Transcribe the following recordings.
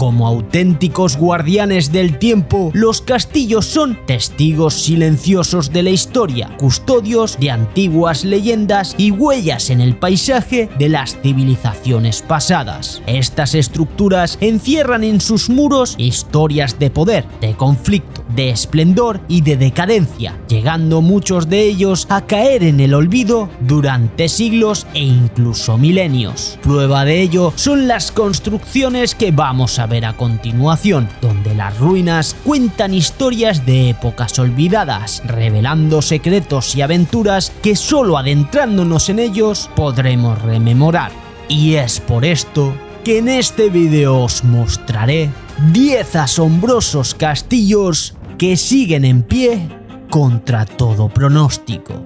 Como auténticos guardianes del tiempo, los castillos son testigos silenciosos de la historia, custodios de antiguas leyendas y huellas en el paisaje de las civilizaciones pasadas. Estas estructuras encierran en sus muros historias de poder, de conflicto, de esplendor y de decadencia, llegando muchos de ellos a caer en el olvido durante siglos e incluso milenios. Prueba de ello son las construcciones que vamos a ver a continuación, donde las ruinas cuentan historias de épocas olvidadas, revelando secretos y aventuras que solo adentrándonos en ellos podremos rememorar. Y es por esto que en este video os mostraré 10 asombrosos castillos que siguen en pie contra todo pronóstico.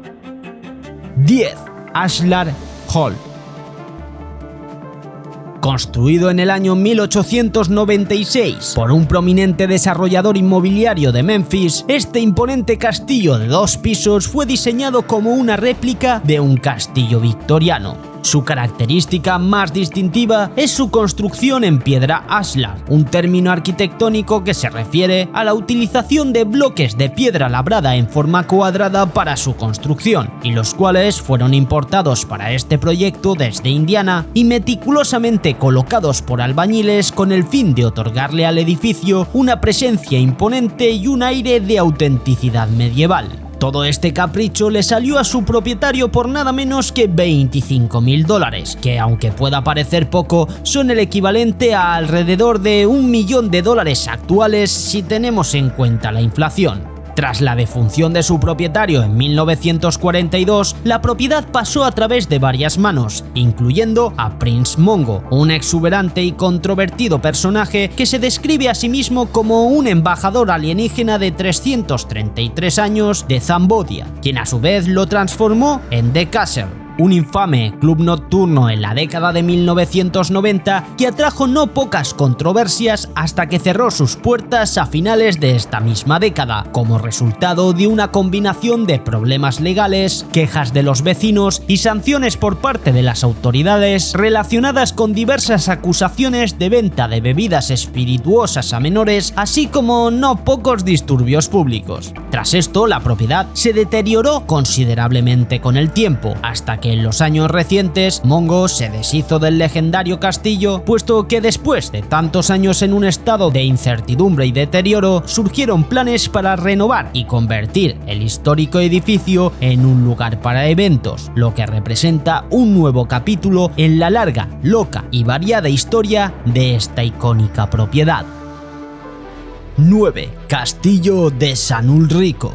10. Ashlar Hall. Construido en el año 1896 por un prominente desarrollador inmobiliario de Memphis, este imponente castillo de 2 pisos fue diseñado como una réplica de un castillo victoriano. Su característica más distintiva es su construcción en piedra ashlar, un término arquitectónico que se refiere a la utilización de bloques de piedra labrada en forma cuadrada para su construcción, y los cuales fueron importados para este proyecto desde Indiana y meticulosamente colocados por albañiles con el fin de otorgarle al edificio una presencia imponente y un aire de autenticidad medieval. Todo este capricho le salió a su propietario por nada menos que $25.000, que aunque pueda parecer poco, son el equivalente a alrededor de $1 millón actuales si tenemos en cuenta la inflación. Tras la defunción de su propietario en 1942, la propiedad pasó a través de varias manos, incluyendo a Prince Mongo, un exuberante y controvertido personaje que se describe a sí mismo como un embajador alienígena de 333 años de Zambodia, quien a su vez lo transformó en The Castle, un infame club nocturno en la década de 1990 que atrajo no pocas controversias hasta que cerró sus puertas a finales de esta misma década, como resultado de una combinación de problemas legales, quejas de los vecinos y sanciones por parte de las autoridades relacionadas con diversas acusaciones de venta de bebidas espirituosas a menores, así como no pocos disturbios públicos. Tras esto, la propiedad se deterioró considerablemente con el tiempo, hasta que en los años recientes Mongo se deshizo del legendario castillo, puesto que después de tantos años en un estado de incertidumbre y deterioro, surgieron planes para renovar y convertir el histórico edificio en un lugar para eventos, lo que representa un nuevo capítulo en la larga, loca y variada historia de esta icónica propiedad. 9. Castillo de San Ulrico.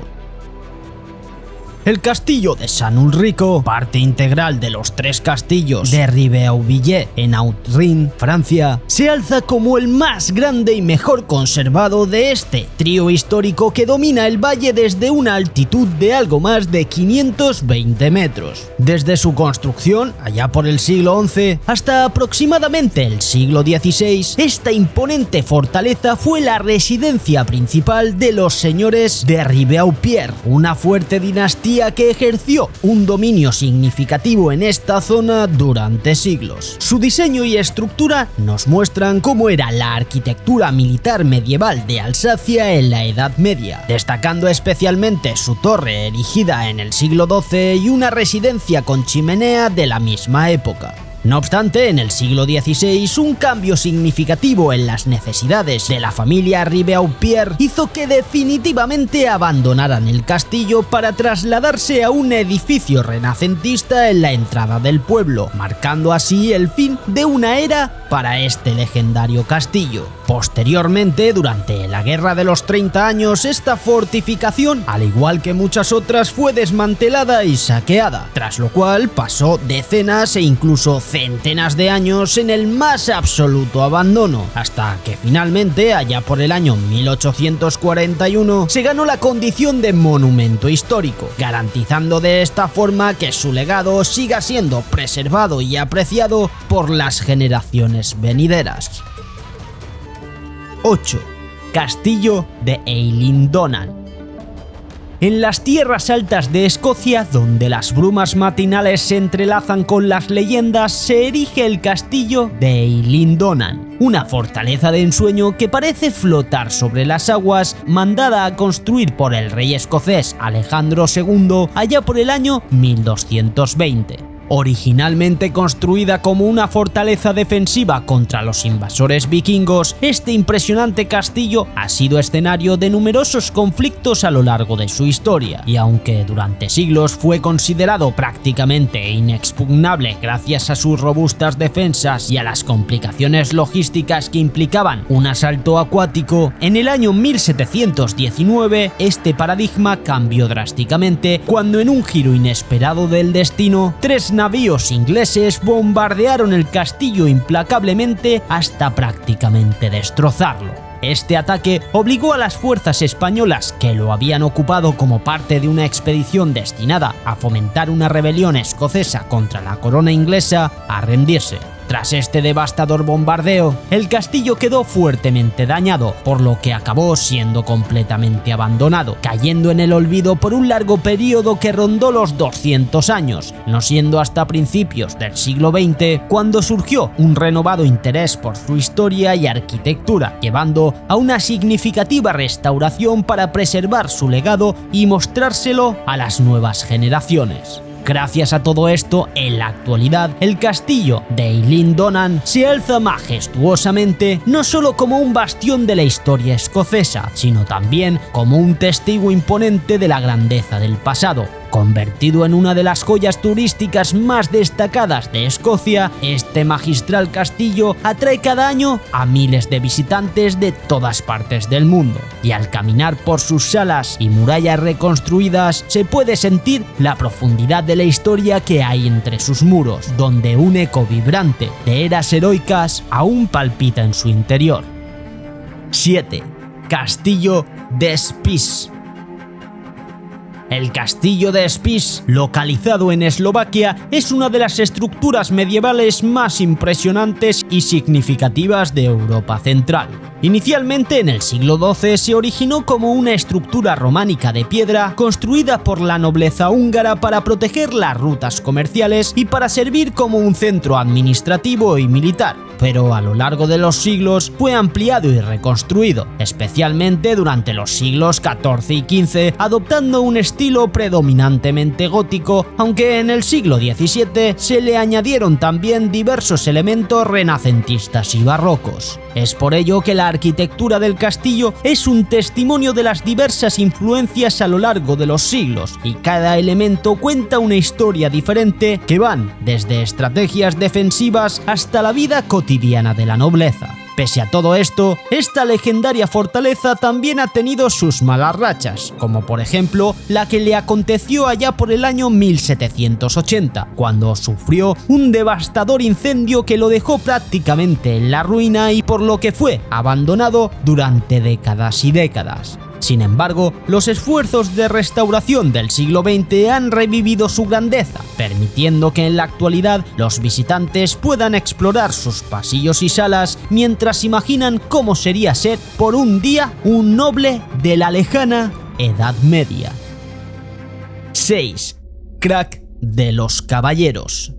El castillo de San Ulrico, parte integral de los 3 castillos de Ribeauvillé en Haute-Rhin, Francia, se alza como el más grande y mejor conservado de este trío histórico que domina el valle desde una altitud de algo más de 520 metros. Desde su construcción, allá por el siglo XI, hasta aproximadamente el siglo XVI, esta imponente fortaleza fue la residencia principal de los señores de Ribeaupierre, una fuerte dinastía que ejerció un dominio significativo en esta zona durante siglos. Su diseño y estructura nos muestran cómo era la arquitectura militar medieval de Alsacia en la Edad Media, destacando especialmente su torre erigida en el siglo XII y una residencia con chimenea de la misma época. No obstante, en el siglo XVI, un cambio significativo en las necesidades de la familia Ribeaupierre hizo que definitivamente abandonaran el castillo para trasladarse a un edificio renacentista en la entrada del pueblo, marcando así el fin de una era para este legendario castillo. Posteriormente, durante la Guerra de los 30 años, esta fortificación, al igual que muchas otras, fue desmantelada y saqueada, tras lo cual pasó decenas e incluso centenas de años en el más absoluto abandono, hasta que finalmente, allá por el año 1841, se ganó la condición de monumento histórico, garantizando de esta forma que su legado siga siendo preservado y apreciado por las generaciones venideras. 8. Castillo de Eilean Donan. En las tierras altas de Escocia, donde las brumas matinales se entrelazan con las leyendas, se erige el castillo de Eilean Donan, una fortaleza de ensueño que parece flotar sobre las aguas, mandada a construir por el rey escocés Alejandro II allá por el año 1220. Originalmente construida como una fortaleza defensiva contra los invasores vikingos, este impresionante castillo ha sido escenario de numerosos conflictos a lo largo de su historia, y aunque durante siglos fue considerado prácticamente inexpugnable gracias a sus robustas defensas y a las complicaciones logísticas que implicaban un asalto acuático, en el año 1719 este paradigma cambió drásticamente cuando, en un giro inesperado del destino, tres navíos ingleses bombardearon el castillo implacablemente hasta prácticamente destrozarlo. Este ataque obligó a las fuerzas españolas, que lo habían ocupado como parte de una expedición destinada a fomentar una rebelión escocesa contra la corona inglesa, a rendirse. Tras este devastador bombardeo, el castillo quedó fuertemente dañado, por lo que acabó siendo completamente abandonado, cayendo en el olvido por un largo periodo que rondó los 200 años, no siendo hasta principios del siglo XX cuando surgió un renovado interés por su historia y arquitectura, llevando a una significativa restauración para preservar su legado y mostrárselo a las nuevas generaciones. Gracias a todo esto, en la actualidad, el castillo de Eilean Donan se alza majestuosamente no solo como un bastión de la historia escocesa, sino también como un testigo imponente de la grandeza del pasado. Convertido en una de las joyas turísticas más destacadas de Escocia, este magistral castillo atrae cada año a miles de visitantes de todas partes del mundo, y al caminar por sus salas y murallas reconstruidas se puede sentir la profundidad de la historia que hay entre sus muros, donde un eco vibrante de eras heroicas aún palpita en su interior. 7. Castillo de Spiš. El castillo de Spiš, localizado en Eslovaquia, es una de las estructuras medievales más impresionantes y significativas de Europa Central. Inicialmente, en el siglo XII, se originó como una estructura románica de piedra construida por la nobleza húngara para proteger las rutas comerciales y para servir como un centro administrativo y militar, pero a lo largo de los siglos fue ampliado y reconstruido, especialmente durante los siglos XIV y XV, adoptando un estilo predominantemente gótico, aunque en el siglo XVII se le añadieron también diversos elementos renacentistas y barrocos. Es por ello que la arquitectura del castillo es un testimonio de las diversas influencias a lo largo de los siglos, y cada elemento cuenta una historia diferente que van desde estrategias defensivas hasta la vida cotidiana de la nobleza. Pese a todo esto, esta legendaria fortaleza también ha tenido sus malas rachas, como por ejemplo la que le aconteció allá por el año 1780, cuando sufrió un devastador incendio que lo dejó prácticamente en la ruina y por lo que fue abandonado durante décadas y décadas. Sin embargo, los esfuerzos de restauración del siglo XX han revivido su grandeza, permitiendo que en la actualidad los visitantes puedan explorar sus pasillos y salas mientras imaginan cómo sería ser por un día un noble de la lejana Edad Media. 6. Crag de los Caballeros.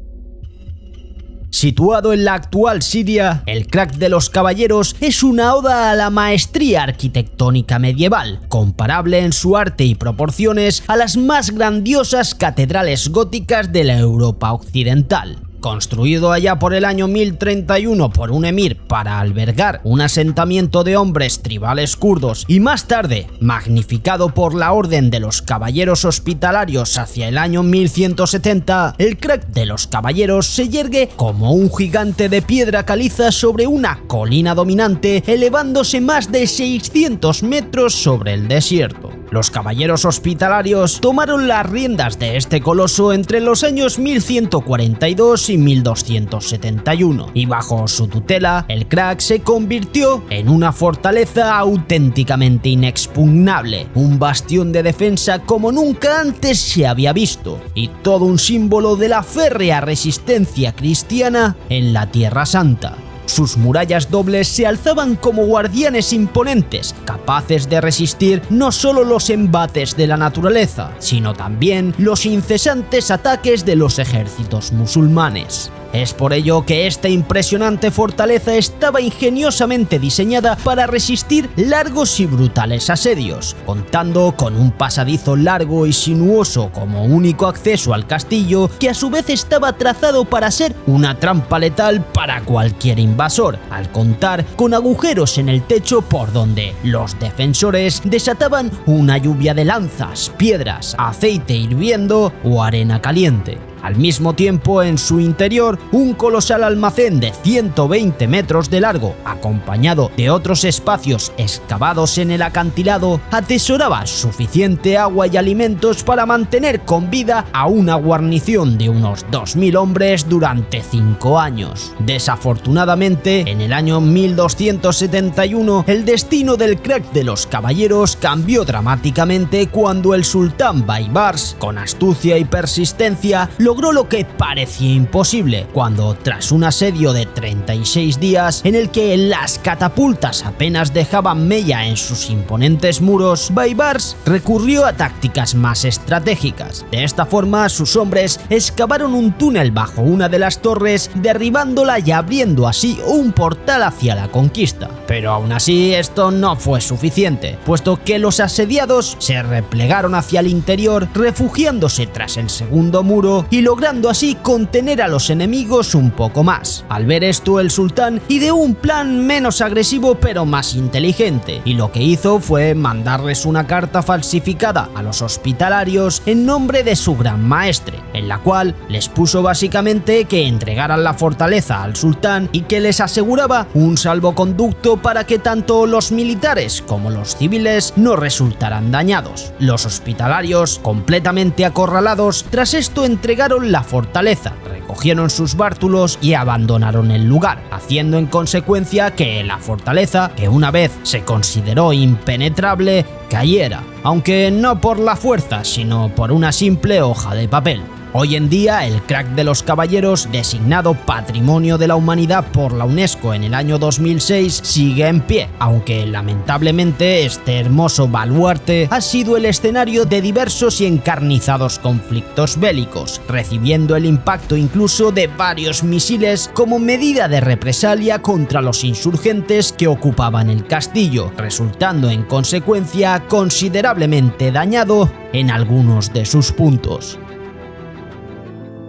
Situado en la actual Siria, el Crag de los Caballeros es una oda a la maestría arquitectónica medieval, comparable en su arte y proporciones a las más grandiosas catedrales góticas de la Europa occidental. Construido allá por el año 1031 por un emir para albergar un asentamiento de hombres tribales kurdos y más tarde magnificado por la Orden de los Caballeros Hospitalarios hacia el año 1170, el Crag de los Caballeros se yergue como un gigante de piedra caliza sobre una colina dominante, elevándose más de 600 metros sobre el desierto. Los Caballeros Hospitalarios tomaron las riendas de este coloso entre los años 1142 y 1271, y bajo su tutela, el Crag se convirtió en una fortaleza auténticamente inexpugnable, un bastión de defensa como nunca antes se había visto, y todo un símbolo de la férrea resistencia cristiana en la Tierra Santa. Sus murallas dobles se alzaban como guardianes imponentes, capaces de resistir no solo los embates de la naturaleza, sino también los incesantes ataques de los ejércitos musulmanes. Es por ello que esta impresionante fortaleza estaba ingeniosamente diseñada para resistir largos y brutales asedios, contando con un pasadizo largo y sinuoso como único acceso al castillo, que a su vez estaba trazado para ser una trampa letal para cualquier invasor, al contar con agujeros en el techo por donde los defensores desataban una lluvia de lanzas, piedras, aceite hirviendo o arena caliente. Al mismo tiempo, en su interior, un colosal almacén de 120 metros de largo, acompañado de otros espacios excavados en el acantilado, atesoraba suficiente agua y alimentos para mantener con vida a una guarnición de unos 2000 hombres durante 5 años. Desafortunadamente, en el año 1271, el destino del crack de los caballeros cambió dramáticamente cuando el sultán Baibars, con astucia y persistencia, logró lo que parecía imposible, cuando tras un asedio de 36 días en el que las catapultas apenas dejaban mella en sus imponentes muros, Baibars recurrió a tácticas más estratégicas. De esta forma, sus hombres excavaron un túnel bajo una de las torres, derribándola y abriendo así un portal hacia la conquista. Pero aún así, esto no fue suficiente, puesto que los asediados se replegaron hacia el interior, refugiándose tras el segundo muro y logrando así contener a los enemigos un poco más. Al ver esto, el sultán ideó un plan menos agresivo pero más inteligente, y lo que hizo fue mandarles una carta falsificada a los hospitalarios en nombre de su gran maestre, en la cual les puso básicamente que entregaran la fortaleza al sultán y que les aseguraba un salvoconducto para que tanto los militares como los civiles no resultaran dañados. Los hospitalarios, completamente acorralados, tras esto entregaron la fortaleza, recogieron sus bártulos y abandonaron el lugar, haciendo en consecuencia que la fortaleza, que una vez se consideró impenetrable, cayera, aunque no por la fuerza, sino por una simple hoja de papel. Hoy en día, el crack de los caballeros, designado Patrimonio de la Humanidad por la UNESCO en el año 2006, sigue en pie, aunque lamentablemente este hermoso baluarte ha sido el escenario de diversos y encarnizados conflictos bélicos, recibiendo el impacto incluso de varios misiles como medida de represalia contra los insurgentes que ocupaban el castillo, resultando en consecuencia considerablemente dañado en algunos de sus puntos.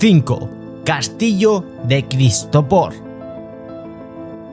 5. Castillo de Kristopor.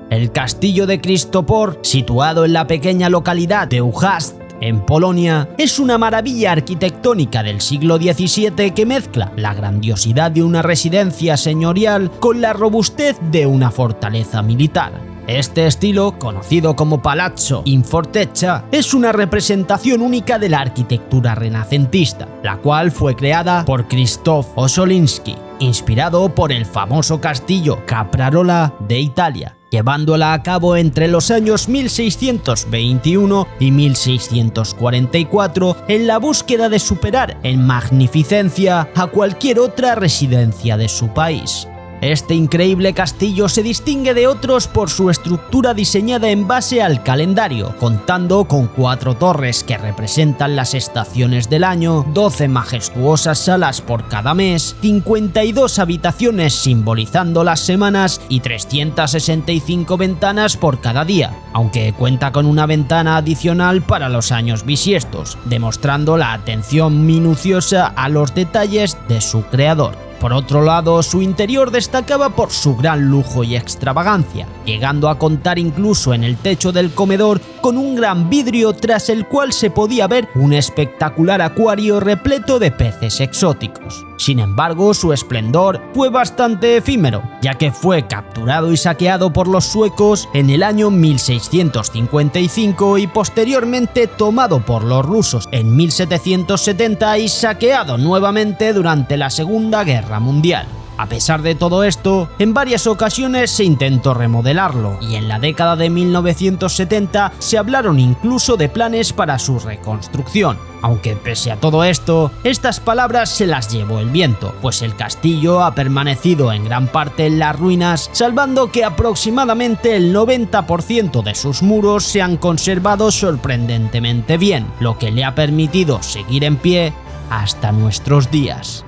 El castillo de Kristopor, situado en la pequeña localidad de Ujazd, en Polonia, es una maravilla arquitectónica del siglo XVII que mezcla la grandiosidad de una residencia señorial con la robustez de una fortaleza militar. Este estilo, conocido como Palazzo in Fortezza, es una representación única de la arquitectura renacentista, la cual fue creada por Krzysztof Ossoliński, inspirado por el famoso castillo Caprarola de Italia, llevándola a cabo entre los años 1621 y 1644 en la búsqueda de superar en magnificencia a cualquier otra residencia de su país. Este increíble castillo se distingue de otros por su estructura diseñada en base al calendario, contando con 4 torres que representan las estaciones del año, 12 majestuosas salas por cada mes, 52 habitaciones simbolizando las semanas y 365 ventanas por cada día, aunque cuenta con una ventana adicional para los años bisiestos, demostrando la atención minuciosa a los detalles de su creador. Por otro lado, su interior destacaba por su gran lujo y extravagancia, llegando a contar incluso en el techo del comedor con un gran vidrio tras el cual se podía ver un espectacular acuario repleto de peces exóticos. Sin embargo, su esplendor fue bastante efímero, ya que fue capturado y saqueado por los suecos en el año 1655 y posteriormente tomado por los rusos en 1770 y saqueado nuevamente durante la Segunda Guerra Mundial. A pesar de todo esto, en varias ocasiones se intentó remodelarlo y en la década de 1970 se hablaron incluso de planes para su reconstrucción. Aunque pese a todo esto, estas palabras se las llevó el viento, pues el castillo ha permanecido en gran parte en las ruinas, salvando que aproximadamente el 90% de sus muros se han conservado sorprendentemente bien, lo que le ha permitido seguir en pie hasta nuestros días.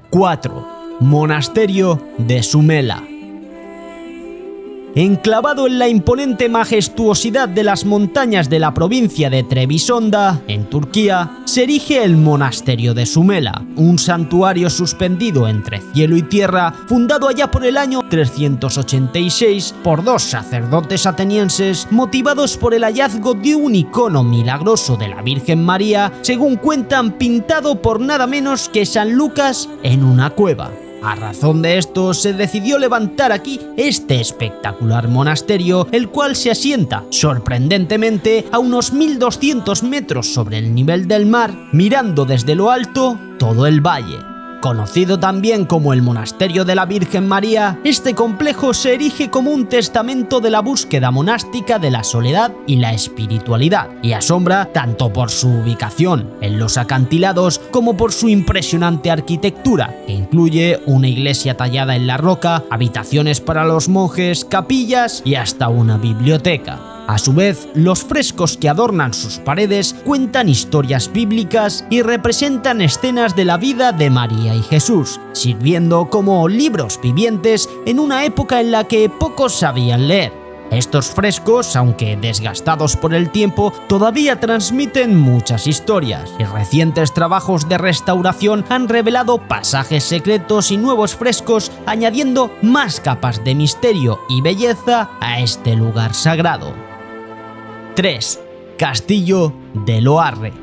4. Monasterio de Sumela. Enclavado en la imponente majestuosidad de las montañas de la provincia de Trebisonda, en Turquía, se erige el Monasterio de Sumela, un santuario suspendido entre cielo y tierra, fundado allá por el año 386 por dos sacerdotes atenienses, motivados por el hallazgo de un icono milagroso de la Virgen María, según cuentan, pintado por nada menos que San Lucas en una cueva. A razón de esto, se decidió levantar aquí este espectacular monasterio, el cual se asienta, sorprendentemente, a unos 1200 metros sobre el nivel del mar, mirando desde lo alto todo el valle. Conocido también como el Monasterio de la Virgen María, este complejo se erige como un testamento de la búsqueda monástica de la soledad y la espiritualidad, y asombra tanto por su ubicación en los acantilados como por su impresionante arquitectura, que incluye una iglesia tallada en la roca, habitaciones para los monjes, capillas y hasta una biblioteca. A su vez, los frescos que adornan sus paredes cuentan historias bíblicas y representan escenas de la vida de María y Jesús, sirviendo como libros vivientes en una época en la que pocos sabían leer. Estos frescos, aunque desgastados por el tiempo, todavía transmiten muchas historias, y recientes trabajos de restauración han revelado pasajes secretos y nuevos frescos, añadiendo más capas de misterio y belleza a este lugar sagrado. 3. Castillo de Loarre.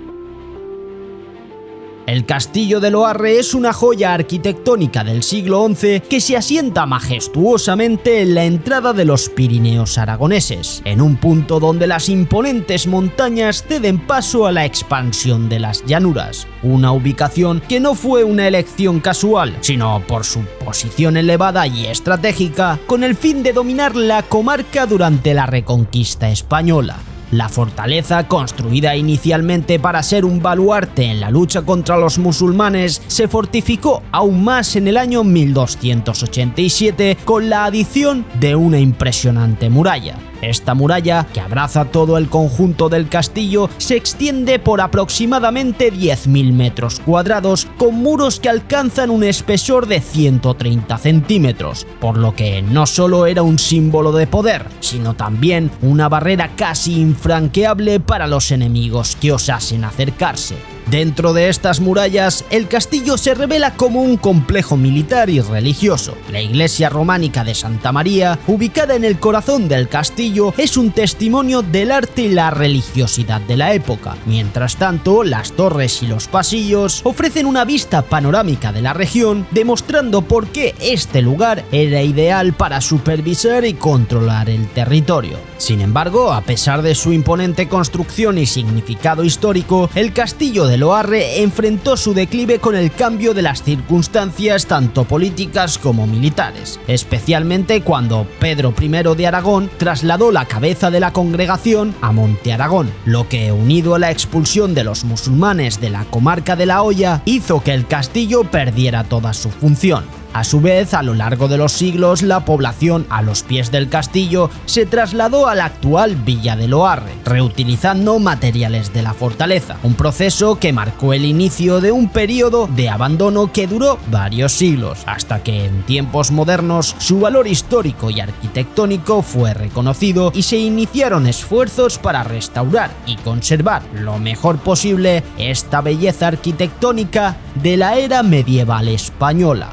El Castillo de Loarre es una joya arquitectónica del siglo XI que se asienta majestuosamente en la entrada de los Pirineos aragoneses, en un punto donde las imponentes montañas ceden paso a la expansión de las llanuras, una ubicación que no fue una elección casual, sino por su posición elevada y estratégica, con el fin de dominar la comarca durante la Reconquista española. La fortaleza, construida inicialmente para ser un baluarte en la lucha contra los musulmanes, se fortificó aún más en el año 1287 con la adición de una impresionante muralla. Esta muralla, que abraza todo el conjunto del castillo, se extiende por aproximadamente 10.000 metros cuadrados, con muros que alcanzan un espesor de 130 centímetros, por lo que no solo era un símbolo de poder, sino también una barrera casi infranqueable para los enemigos que osasen acercarse. Dentro de estas murallas, el castillo se revela como un complejo militar y religioso. La iglesia románica de Santa María, ubicada en el corazón del castillo, es un testimonio del arte y la religiosidad de la época. Mientras tanto, las torres y los pasillos ofrecen una vista panorámica de la región, demostrando por qué este lugar era ideal para supervisar y controlar el territorio. Sin embargo, a pesar de su imponente construcción y significado histórico, el castillo de Loarre enfrentó su declive con el cambio de las circunstancias tanto políticas como militares, especialmente cuando Pedro I de Aragón trasladó la cabeza de la congregación a Monte Aragón, lo que, unido a la expulsión de los musulmanes de la comarca de La Hoya, hizo que el castillo perdiera toda su función. A su vez, a lo largo de los siglos, la población a los pies del castillo se trasladó a la actual Villa de Loarre, reutilizando materiales de la fortaleza, un proceso que marcó el inicio de un periodo de abandono que duró varios siglos, hasta que en tiempos modernos su valor histórico y arquitectónico fue reconocido y se iniciaron esfuerzos para restaurar y conservar lo mejor posible esta belleza arquitectónica de la era medieval española.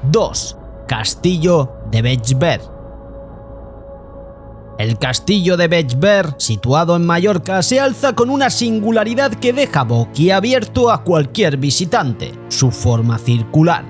2. Castillo de Bellver. El castillo de Bellver, situado en Mallorca, se alza con una singularidad que deja boquiabierto a cualquier visitante: su forma circular.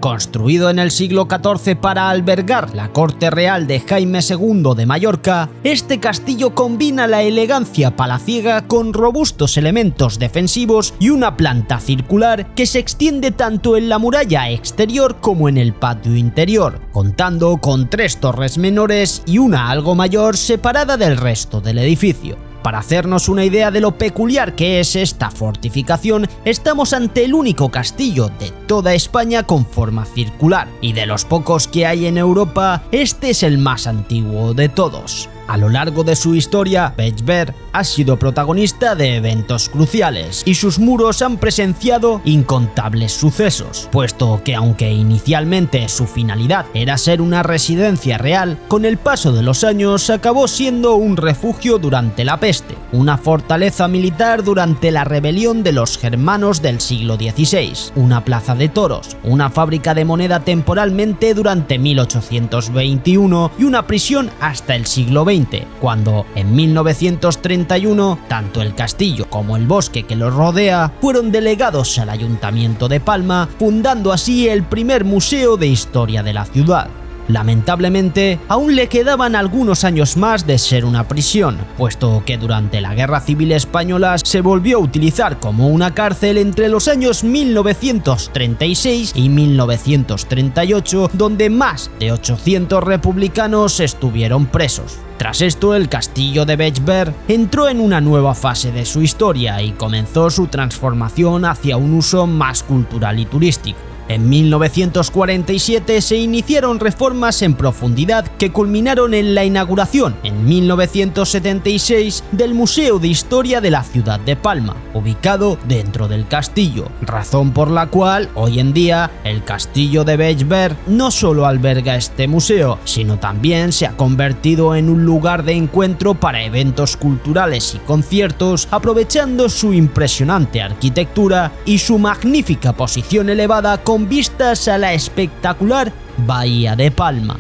Construido en el siglo XIV para albergar la corte real de Jaime II de Mallorca, este castillo combina la elegancia palaciega con robustos elementos defensivos y una planta circular que se extiende tanto en la muralla exterior como en el patio interior, contando con 3 torres menores y una algo mayor separada del resto del edificio. Para hacernos una idea de lo peculiar que es esta fortificación, estamos ante el único castillo de toda España con forma circular, y de los pocos que hay en Europa, este es el más antiguo de todos. A lo largo de su historia, Bellver ha sido protagonista de eventos cruciales y sus muros han presenciado incontables sucesos, puesto que aunque inicialmente su finalidad era ser una residencia real, con el paso de los años acabó siendo un refugio durante la peste, una fortaleza militar durante la rebelión de los germanos del siglo XVI, una plaza de toros, una fábrica de moneda temporalmente durante 1821 y una prisión hasta el siglo XX, cuando en 1931 tanto el castillo como el bosque que lo rodea fueron delegados al Ayuntamiento de Palma, fundando así el primer museo de historia de la ciudad. Lamentablemente, aún le quedaban algunos años más de ser una prisión, puesto que durante la Guerra Civil Española se volvió a utilizar como una cárcel entre los años 1936 y 1938, donde más de 800 republicanos estuvieron presos. Tras esto, el castillo de Bellver entró en una nueva fase de su historia y comenzó su transformación hacia un uso más cultural y turístico. En 1947 se iniciaron reformas en profundidad que culminaron en la inauguración, en 1976, del Museo de Historia de la ciudad de Palma, ubicado dentro del castillo, razón por la cual hoy en día el castillo de Bellver no solo alberga este museo, sino también se ha convertido en un lugar de encuentro para eventos culturales y conciertos, aprovechando su impresionante arquitectura y su magnífica posición elevada con vistas a la espectacular Bahía de Palma.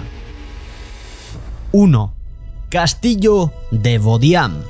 1. Castillo de Bodiam.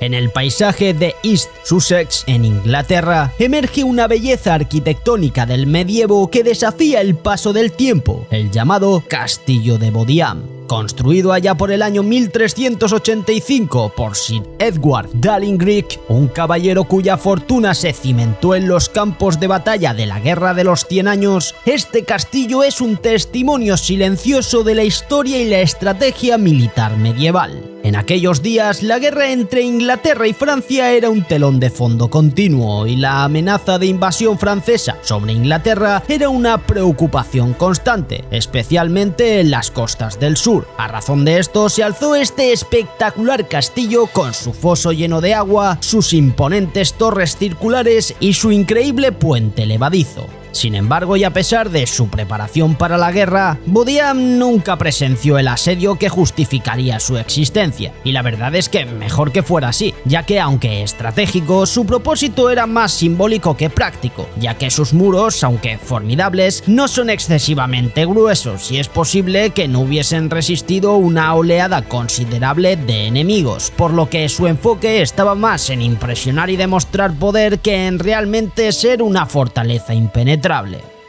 En el paisaje de East Sussex, en Inglaterra, emerge una belleza arquitectónica del medievo que desafía el paso del tiempo, el llamado Castillo de Bodiam. Construido allá por el año 1385 por Sir Edward Dahlingrick, un caballero cuya fortuna se cimentó en los campos de batalla de la Guerra de los 100 años, este castillo es un testimonio silencioso de la historia y la estrategia militar medieval. En aquellos días, la guerra entre Inglaterra y Francia era un telón de fondo continuo y la amenaza de invasión francesa sobre Inglaterra era una preocupación constante, especialmente en las costas del sur. A razón de esto, se alzó este espectacular castillo con su foso lleno de agua, sus imponentes torres circulares y su increíble puente levadizo. Sin embargo, y a pesar de su preparación para la guerra, Bodiam nunca presenció el asedio que justificaría su existencia, y la verdad es que mejor que fuera así, ya que aunque estratégico, su propósito era más simbólico que práctico, ya que sus muros, aunque formidables, no son excesivamente gruesos y es posible que no hubiesen resistido una oleada considerable de enemigos, por lo que su enfoque estaba más en impresionar y demostrar poder que en realmente ser una fortaleza impenetrable.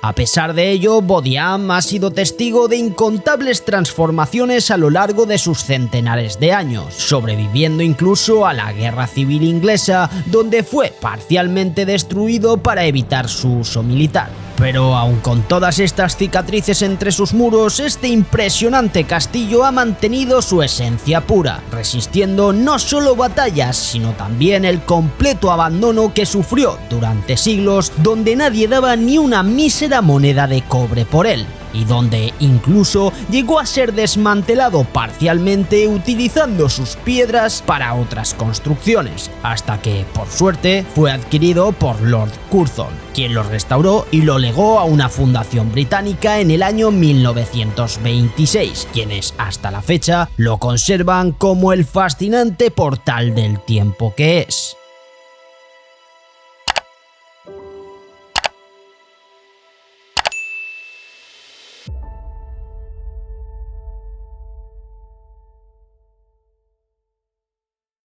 A pesar de ello, Bodiam ha sido testigo de incontables transformaciones a lo largo de sus centenares de años, sobreviviendo incluso a la Guerra Civil Inglesa, donde fue parcialmente destruido para evitar su uso militar. Pero aun con todas estas cicatrices entre sus muros, este impresionante castillo ha mantenido su esencia pura, resistiendo no solo batallas, sino también el completo abandono que sufrió durante siglos, donde nadie daba ni una mísera moneda de cobre por él, y donde incluso llegó a ser desmantelado parcialmente utilizando sus piedras para otras construcciones, hasta que, por suerte, fue adquirido por Lord Curzon, quien lo restauró y lo legó a una fundación británica en el año 1926, quienes hasta la fecha lo conservan como el fascinante portal del tiempo que es.